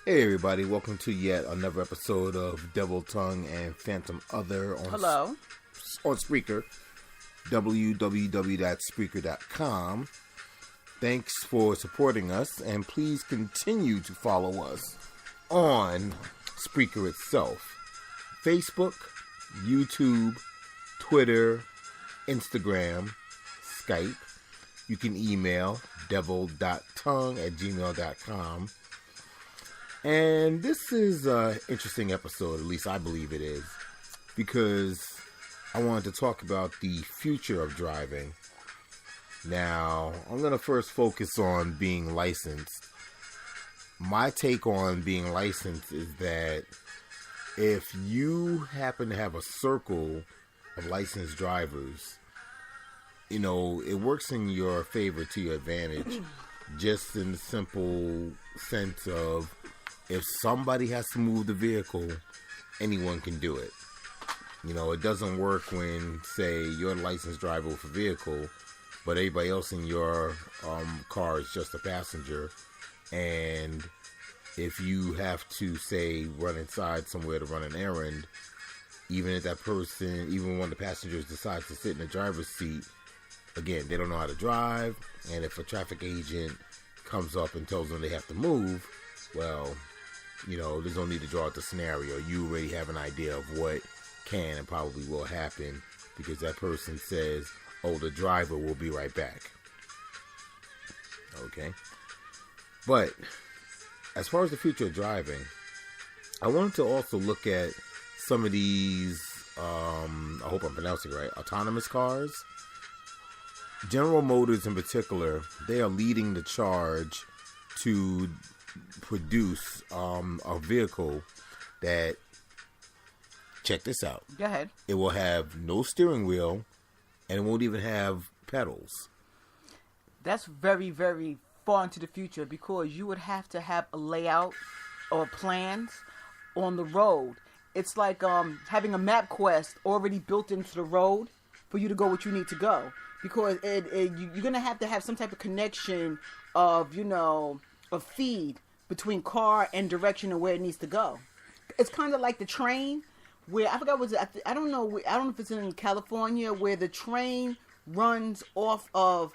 Hey everybody, welcome to yet another episode of Devil Tongue and Phantom Other on Spreaker, www.spreaker.com. Thanks for supporting us, and please continue to follow us on Spreaker itself. Facebook, YouTube, Twitter, Instagram, Skype. You can email devil.tongue@gmail.com. And this is an interesting episode, at least I believe it is, because I wanted to talk about the future of driving. Now, I'm going to first focus on being licensed. My take on being licensed is that if you happen to have a circle of licensed drivers, you know, it works in your favor, to your advantage, just in the simple sense of if somebody has to move the vehicle, anyone can do it. You know, it doesn't work when, say, you're a licensed driver with a vehicle, but everybody else in your car is just a passenger. And if you have to, say, run inside somewhere to run an errand, even if that person, even when the passengers decide to sit in the driver's seat, again, they don't know how to drive. And if a traffic agent comes up and tells them they have to move, well, you know, there's no need to draw out the scenario. You already have an idea of what can and probably will happen because that person says, oh, the driver will be right back. Okay. But as far as the future of driving, I wanted to also look at some of these, I hope I'm pronouncing it right, autonomous cars. General Motors in particular, they are leading the charge to produce a vehicle that, check this out. Go ahead. It will have no steering wheel and it won't even have pedals. That's very, very far into the future because you would have to have a layout or plans on the road. It's like having a MapQuest already built into the road for you to go what you need to go. Because you're going to have some type of connection of, you know, a feed between car and direction and where it needs to go. It's kind of like the train where, I forgot I don't know if it's in California where the train runs off of,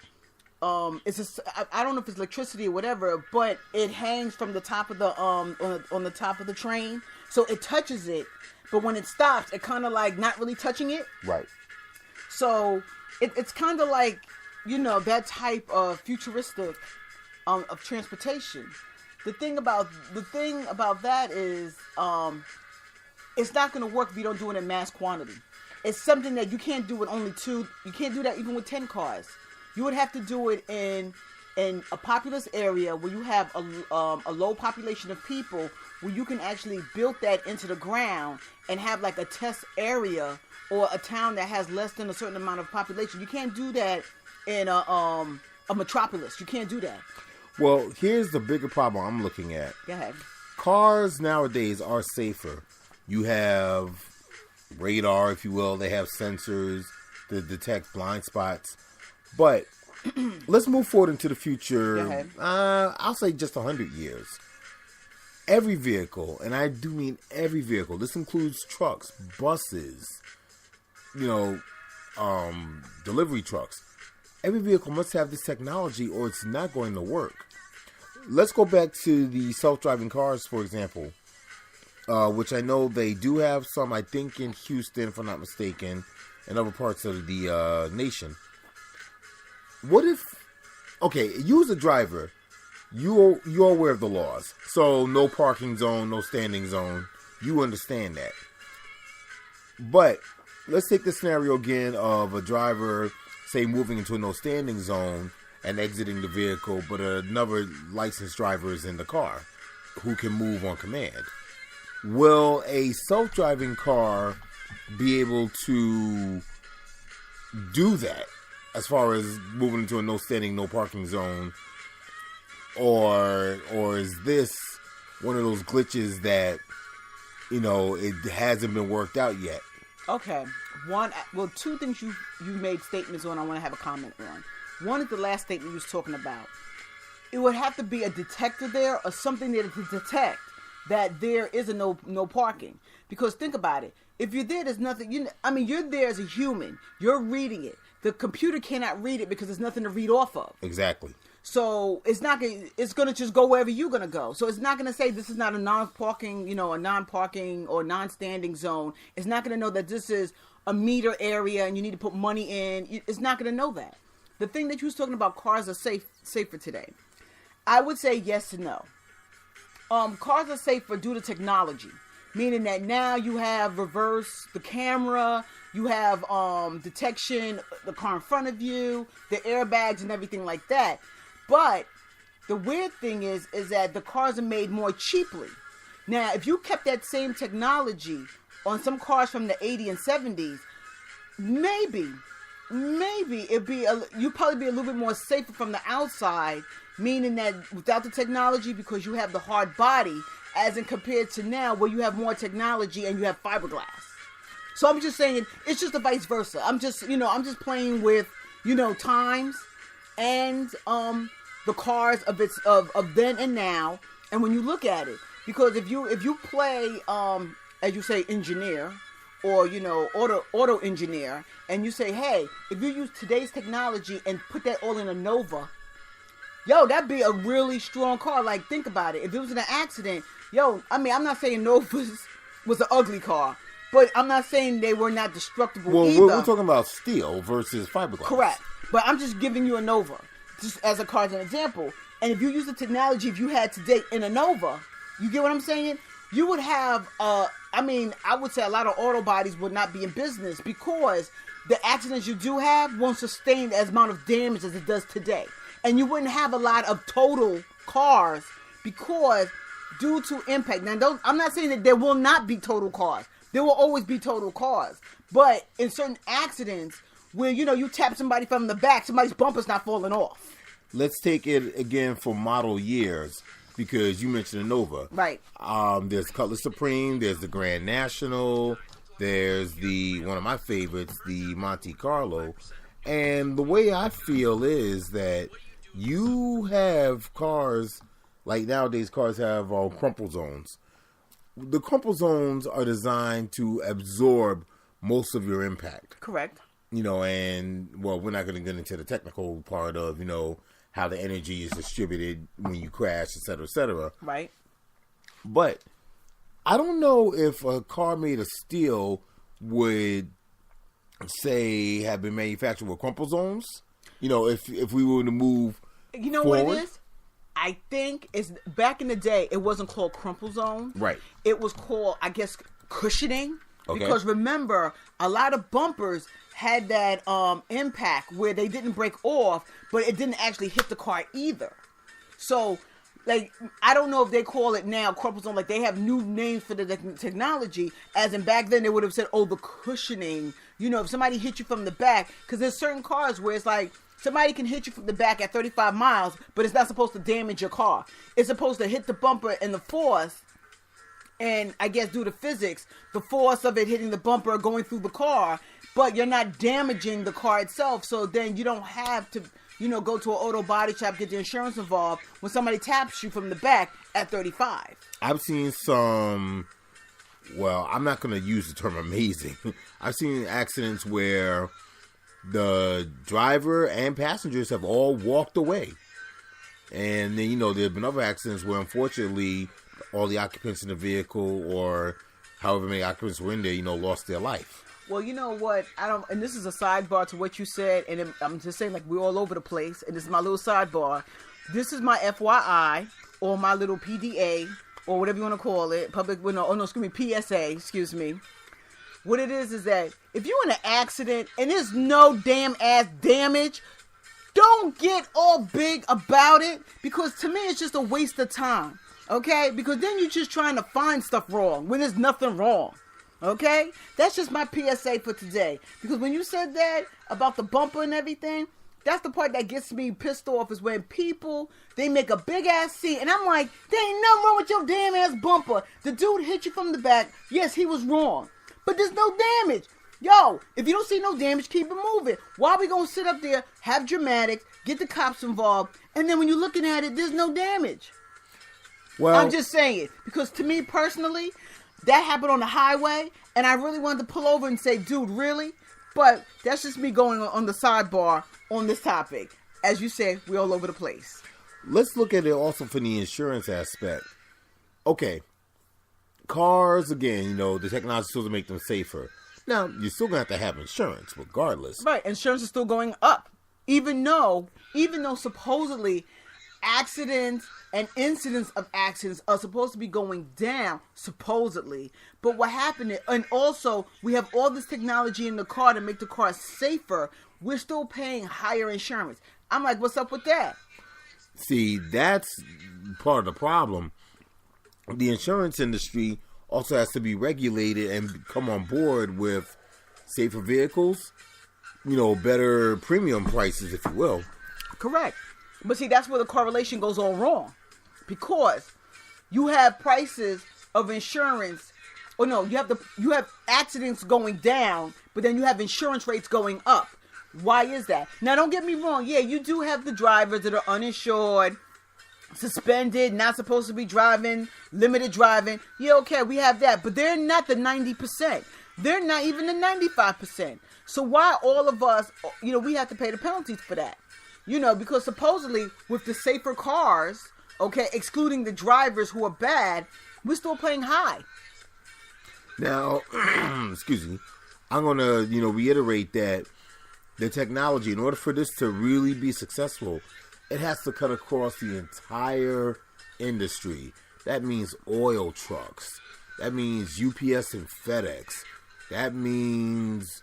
I don't know if it's electricity or whatever, but it hangs from the top of the, on the top of the train. So it touches it, but when it stops, it kind of like not really touching it. Right. So it's kind of like, you know, that type of futuristic of transportation. The thing about that is, it's not going to work if you don't do it in mass quantity. It's something that you can't do with only two. You can't do that even with 10 cars. You would have to do it in a populous area where you have a low population of people, where you can actually build that into the ground and have like a test area or a town that has less than a certain amount of population. You can't do that in a metropolis. You can't do that. Well, here's the bigger problem I'm looking at. Go ahead. Cars nowadays are safer. You have radar, if you will. They have sensors to detect blind spots. But let's move forward into the future. Go ahead. I'll say just 100 years. Every vehicle, and I do mean every vehicle, this includes trucks, buses, you know, delivery trucks. Every vehicle must have this technology or it's not going to work. Let's go back to the self-driving cars, for example, which I know they do have some, I think, in Houston, if I'm not mistaken, and other parts of the nation. What if, okay, you as a driver, you're aware of the laws. So no parking zone, no standing zone. You understand that. But let's take the scenario again of a driver, say, moving into a no standing zone and exiting the vehicle, but another licensed driver is in the car who can move on command. Will a self-driving car be able to do that as far as moving into a no standing, no parking zone? Or is this one of those glitches that, you know, it hasn't been worked out yet? Okay. Two things you made statements on I want to have a comment on. One is the last statement you was talking about. It would have to be a detector there or something there to detect that there is a no parking. Because think about it. If you're there, there's nothing. You're there as a human. You're reading it. The computer cannot read it because there's nothing to read off of. Exactly. So it's not gonna. It's gonna just go wherever you're gonna go. So it's not gonna say this is not a non-parking, a non-parking or non-standing zone. It's not gonna know that this is a meter area and you need to put money in. It's not gonna know that. The thing that you was talking about, cars are safer today. I would say yes and no. Cars are safer due to technology, meaning that now you have the camera, you have detection, the car in front of you, the airbags and everything like that. But the weird thing is that the cars are made more cheaply. Now, if you kept that same technology on some cars from the 80s and 70s, maybe you'd probably be a little bit more safer from the outside, meaning that without the technology, because you have the hard body, as in compared to now where you have more technology and you have fiberglass. So I'm just saying it's just the vice versa. I'm just playing with, times and the cars of then and now. And when you look at it, because if you play as you say engineer or auto engineer, and you say, hey, if you use today's technology and put that all in a Nova, that'd be a really strong car. Like, think about it. If it was in an accident, I'm not saying Novas was an ugly car, but I'm not saying they were not destructible either. We're talking about steel versus fiberglass. Correct. But I'm just giving you a Nova, just as a car as an example. And if you use the technology, if you had today in a Nova, you get what I'm saying? You would have, I would say a lot of auto bodies would not be in business because the accidents you do have won't sustain the amount of damage as it does today. And you wouldn't have a lot of total cars because due to impact. Now, I'm not saying that there will not be total cars. There will always be total cars. But in certain accidents where, you tap somebody from the back, somebody's bumper's not falling off. Let's take it again for model years because you mentioned the Nova. Right. There's Cutlass Supreme. There's the Grand National. There's one of my favorites, the Monte Carlo. And the way I feel is that you have cars, like nowadays cars have crumple zones. The crumple zones are designed to absorb most of your impact. Correct. And, we're not going to get into the technical part of, how the energy is distributed when you crash, et cetera, et cetera. Right. But I don't know if a car made of steel would, say, have been manufactured with crumple zones. If we were to move forward. What it is? I think it's back in the day, it wasn't called crumple zone. Right. It was called, I guess, cushioning. Okay. Because remember, a lot of bumpers had that impact where they didn't break off, but it didn't actually hit the car either. So, I don't know if they call it now crumple zone. They have new names for the technology. As in back then, they would have said, the cushioning. If somebody hit you from the back, because there's certain cars where it's like, somebody can hit you from the back at 35 miles, but it's not supposed to damage your car. It's supposed to hit the bumper and the force, and I guess due to physics, the force of it hitting the bumper going through the car, but you're not damaging the car itself, so then you don't have to, go to an auto body shop, get the insurance involved when somebody taps you from the back at 35. I've seen some, I'm not going to use the term amazing. I've seen accidents where the driver and passengers have all walked away. And then, there have been other accidents where, unfortunately, all the occupants in the vehicle or however many occupants were in there, lost their life. Well, you know what? And this is a sidebar to what you said, and I'm just saying, we're all over the place, and this is my little sidebar. This is my FYI, or my little PDA, or whatever you want to call it, PSA, excuse me. What it is that if you're in an accident and there's no damn ass damage, don't get all big about it, because to me it's just a waste of time, okay? Because then you're just trying to find stuff wrong when there's nothing wrong, okay? That's just my PSA for today. Because when you said that about the bumper and everything, that's the part that gets me pissed off, is when people, they make a big ass scene, and I'm like, there ain't nothing wrong with your damn ass bumper. The dude hit you from the back. Yes, he was wrong, but there's no damage. Yo, if you don't see no damage, keep it moving. Why are we going to sit up there, have dramatics, get the cops involved, and then when you're looking at it, there's no damage? Well, I'm just saying, because to me personally, that happened on the highway, and I really wanted to pull over and say, dude, really? But that's just me going on the sidebar on this topic. As you said, we're all over the place. let's look at it also from the insurance aspect. Okay, cars, again, you know, the technology is supposed to make them safer. Now, you're still going to have insurance regardless. Right, insurance is still going up. Even though supposedly accidents and incidents of accidents are supposed to be going down, supposedly. But what happened is, and also we have all this technology in the car to make the car safer, we're still paying higher insurance. I'm like, what's up with that? See, that's part of the problem. The insurance industry also has to be regulated and come on board with safer vehicles, you know, better premium prices, if you will. Correct. But see, that's where the correlation goes all wrong. Because you have prices of insurance, or no, you have accidents going down, but then you have insurance rates going up. Why is that? Now, don't get me wrong. Yeah, you do have the drivers that are uninsured, suspended, not supposed to be driving, limited driving. Yeah, okay, we have that. But they're not the 90%. They're not even the 95%. So why all of us, you know, we have to pay the penalties for that? You know, because supposedly with the safer cars, okay, excluding the drivers who are bad, we're still paying high. Now, excuse me, I'm going to, you know, reiterate that the technology, in order for this to really be successful, it has to cut across the entire industry. That means oil trucks. That means UPS and FedEx. That means,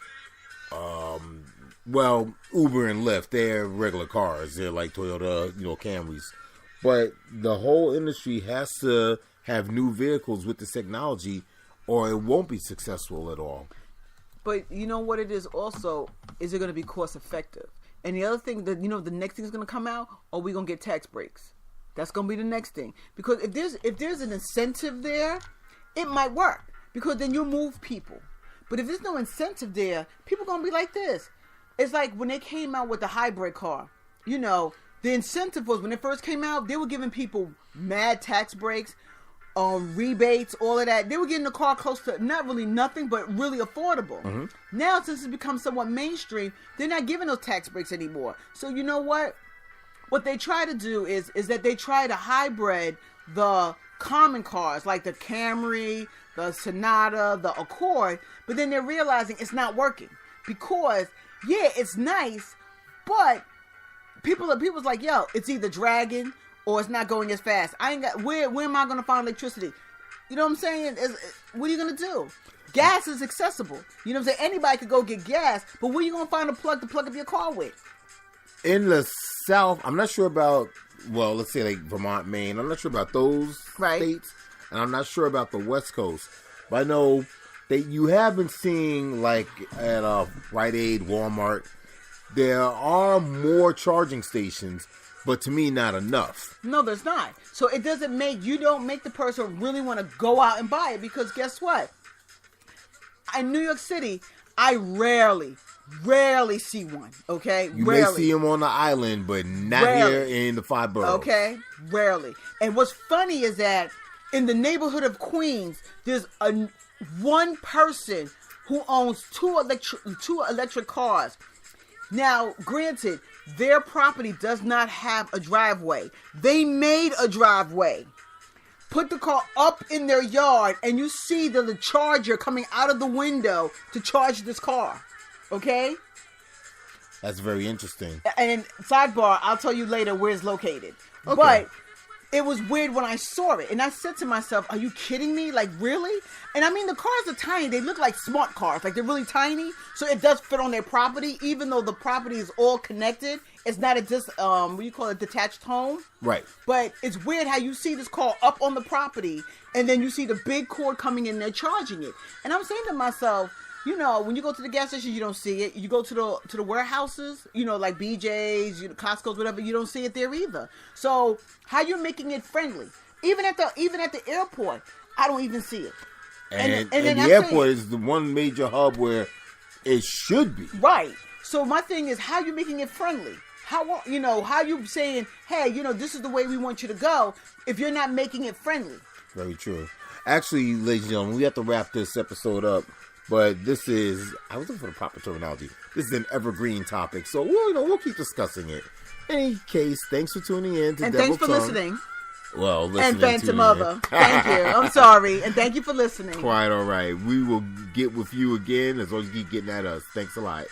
well, Uber and Lyft. They're regular cars. They're like Toyota, you know, Camrys. But the whole industry has to have new vehicles with this technology, or it won't be successful at all. But you know what it is also, is it going to be cost effective? And the other thing that, you know, the next thing is going to come out, are we going to get tax breaks? That's going to be the next thing. Because if there's an incentive there, it might work. Because then you move people. But if there's no incentive there, people are going to be like this. It's like when they came out with the hybrid car. You know, the incentive was when it first came out, they were giving people mad tax breaks, rebates, all of that. They were getting the car close to not really nothing, but really affordable. Mm-hmm. Now, since it's become somewhat mainstream, they're not giving those tax breaks anymore. So you know what? What they try to do is that they try to hybrid the common cars like the Camry, the Sonata, the Accord, but then they're realizing it's not working because, yeah, it's nice, but people's like, yo, it's either dragging or it's not going as fast. I ain't got where am I going to find electricity? You know what I'm saying? What are you going to do? Gas is accessible. You know what I'm saying? Anybody could go get gas, but where you going to find a plug to plug up your car with? In the South, I'm not sure about, well, let's say like Vermont, Maine. I'm not sure about those states, and I'm not sure about the West Coast. But I know that you have been seeing, like at Rite Aid, Walmart, there are more charging stations, but to me, not enough. No, there's not. So it doesn't you don't make the person really want to go out and buy it, because guess what? In New York City, I rarely see one, okay? You may see them on the island, but not here in the 5 boroughs. Okay? Rarely. And what's funny is that in the neighborhood of Queens, there's one person who owns two electric cars. Now, granted, their property does not have a driveway. They made a driveway. Put the car up in their yard, and you see the charger coming out of the window to charge this car. Okay? That's very interesting. And sidebar, I'll tell you later where it's located. Okay. But it was weird when I saw it. And I said to myself, are you kidding me? Like, really? And I mean, the cars are tiny. They look like smart cars. Like, they're really tiny. So it does fit on their property, even though the property is all connected. It's not what do you call it, detached home? Right. But it's weird how you see this car up on the property, and then you see the big cord coming in there charging it. And I'm saying to myself, you know, when you go to the gas station, you don't see it. You go to the warehouses, you know, like BJ's, Costco's, whatever, you don't see it there either. So how you're making it friendly? Even at the airport, I don't even see it. And the airport is the one major hub where it should be. Right. So my thing is, how you making it friendly? how you saying, hey, this is the way we want you to go, if you're not making it friendly. Very true. Actually, ladies and gentlemen, we have to wrap this episode up. But this is, I was looking for the proper terminology. This is an evergreen topic, so we'll keep discussing it. In any case, thanks for tuning in to And Devil thanks for Tongue. listening. Well, listening. And Phantom Mother. Thank you. I'm sorry. And thank you for listening. Quite all right. We will get with you again as long as you keep getting at us. Thanks a lot.